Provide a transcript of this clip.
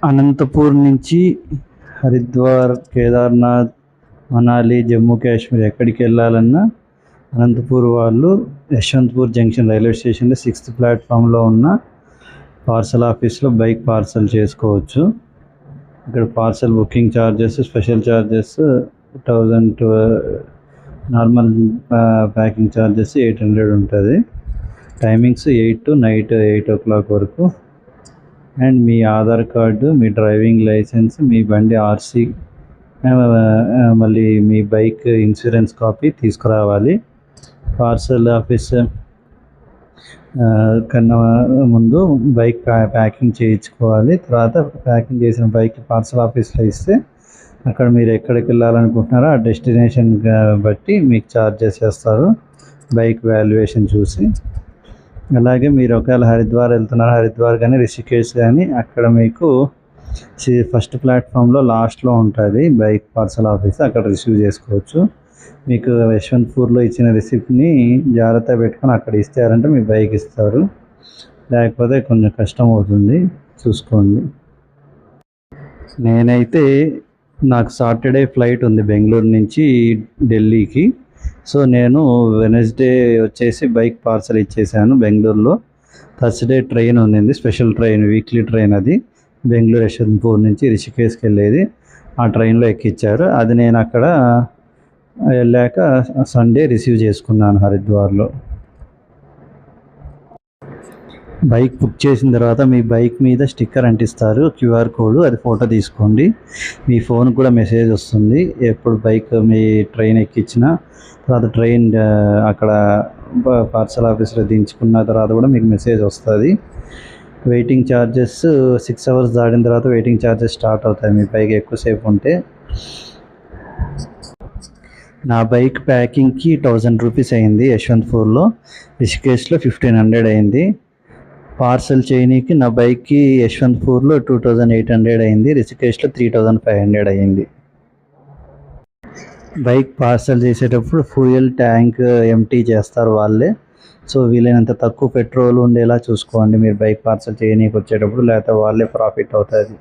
అనంతపూర్ నుంచి హరిద్వార్, కేదార్నాథ్, మనాలి, జమ్మూ కాశ్మీర్ ఎక్కడికి వెళ్ళాలన్నా అనంతపూర్ వాళ్ళు యశ్వంత్పూర్ జంక్షన్ రైల్వే స్టేషన్లో 6th ప్లాట్ఫామ్లో ఉన్న పార్సల్ ఆఫీస్లో బైక్ పార్సల్ చేసుకోవచ్చు. ఇక్కడ parcel booking charges, special charges 1000, normal packing charges 800 ఉంటుంది. టైమింగ్స్ 8 to నైట్ 8 o'clock వరకు. అండ్ మీ ఆధార్ కార్డు, మీ డ్రైవింగ్ లైసెన్స్, మీ బండి ఆర్సీ, మళ్ళీ మీ బైక్ ఇన్సూరెన్స్ కాపీ తీసుకురావాలి. పార్సల్ ఆఫీస్ కన్నా ముందు బైక్ ప్యాకింగ్ చేయించుకోవాలి. తర్వాత ప్యాకింగ్ చేసిన బైక్ పార్సల్ ఆఫీస్లో ఇస్తే అక్కడ మీరు ఎక్కడికి వెళ్ళాలనుకుంటున్నారో ఆ డెస్టినేషన్ బట్టి మీకు ఛార్జెస్ చేస్తారు బైక్ వాల్యుయేషన్ చూసి. అలాగే మీరు ఒకవేళ హరిద్వార్ వెళ్తున్నారు, హరిద్వార్ కానీ రిషికేశ్ కానీ, అక్కడ మీకు ఫస్ట్ ప్లాట్ఫామ్లో లాస్ట్లో ఉంటుంది బైక్ పార్సల్ ఆఫీస్, అక్కడ రిసీవ్ చేసుకోవచ్చు. మీకు యశ్వంత్పూర్లో ఇచ్చిన రిసిప్ట్ని జాగ్రత్తగా పెట్టుకొని అక్కడ ఇస్తారంటే మీ బైక్ ఇస్తారు, లేకపోతే కొంచెం కష్టం అవుతుంది, చూసుకోండి. నేనైతే నాకు సాటర్డే ఫ్లైట్ ఉంది బెంగళూరు నుంచి ఢిల్లీకి. సో నేను వెనస్డే వచ్చేసి బైక్ పార్సల్ ఇచ్చేసాను బెంగళూరులో. థర్స్డే ట్రైన్ ఉంది, స్పెషల్ ట్రైన్, వీక్లీ ట్రైన్, అది బెంగళూరు యశ్వంత్పూర్ నుంచి రిషికేశ్కి వెళ్ళేది. ఆ ట్రైన్లో ఎక్కించారు. అది నేను అక్కడ వెళ్ళాక సండే రిసీవ్ చేసుకున్నాను హరిద్వార్లో. బైక్ బుక్ చేసిన తర్వాత మీ బైక్ మీద స్టిక్కర్ అంటిస్తారు, క్యూఆర్ కోడ్, అది ఫోటో తీసుకోండి. మీ ఫోన్కి కూడా మెసేజ్ వస్తుంది ఎప్పుడు బైక్ మీ ట్రైన్ ఎక్కించిన తర్వాత, ట్రైన్ అక్కడ పార్సల్ ఆఫీస్లో దించుకున్న తర్వాత కూడా మీకు మెసేజ్ వస్తుంది. వెయిటింగ్ ఛార్జెస్ 6 hours దాటిన తర్వాత వెయిటింగ్ ఛార్జెస్ స్టార్ట్ అవుతాయి మీ బైక్ ఎక్కువసేపు ఉంటే. నా బైక్ ప్యాకింగ్కి 1000 rupees అయింది యశ్వంత్పూర్లో. రిషికేశ్లో 1500 అయింది. పార్సల్ చేయనీకి నా బైక్కి యశ్వంత్పూర్లో 2800 అయింది, రిషికేశ్లో 3500 అయింది. బైక్ పార్సల్ చేసేటప్పుడు ఫ్యూయల్ ట్యాంక్ ఎంటీ చేస్తారు వాళ్ళే. సో వీలైనంత తక్కువ పెట్రోల్ ఉండేలా చూసుకోండి మీరు బైక్ పార్సల్ చేయనీకి వచ్చేటప్పుడు, లేకపోతే వాళ్ళే ప్రాఫిట్ అవుతుంది.